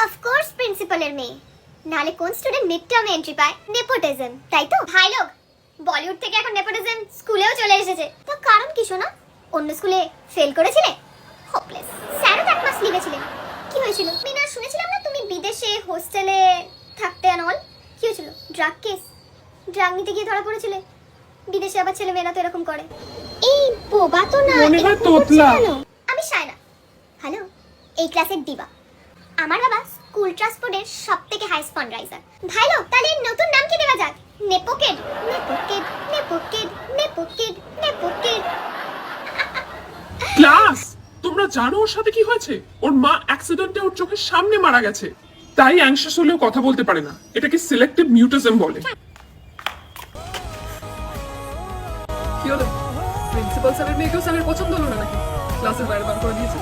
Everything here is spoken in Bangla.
অফকোর্স প্রিন্সিপালের মেয়ে, নালে কোন স্টুডেন্ট মিড টার্মে এন্ট্রি পায়? নেপোটিজম, তাই তো? ভাই লোক, বলিউড থেকে এখন নেপোটিজম স্কুলেও চলে এসেছে। তো কারণ কি শোনা? অন্য স্কুলে ফেল করেছিলে? হোপলেস। স্যারও এক মাস লিভে ছিলেন। কি হয়েছিল? মিনা, শুনেছিলাম না তুমি বিদেশে হোস্টেলে থাকতে অ্যান্ড অল। কি হয়েছিল? Drug case? ড্রাগ নিতে গিয়ে ধরা পড়েছিলে? বিদেশে আবার ছেলে মেয়েরা তো এরকম করে। এই বোবা তো না, মনে হয় এরকম তোতলা। করছে কেন? আমি শায়না। হ্যালো, এই ক্লাসের দিবা। আমার বাবা স্কুল ট্রান্সপোর্টের সবথেকে হাইস্ট ফান্ডরাইজার। ভাই লোক, তাহলে এর নতুন নাম কি দেওয়া যাক? নেপোকেড, নেপোকেড, নেপোকেড, নেপোকেড, নেপোকেড। ক্লাস, তোমরা জানো ওর সাথে কি হয়েছে? ওর মা অ্যাক্সিডেন্টে ওর চোখের সামনে মারা গেছে, তাই অ্যাংশাস হলেও কথা বলতে পারে না। এটাকে সিলেক্টিভ মিউটিজম বলে। কি হলো? প্রিন্সিপাল স্যারের মেয়েকেও স্যারের পছন্দ হলো না নাকি? ক্লাসের বাইরে বার করে দিয়েছে?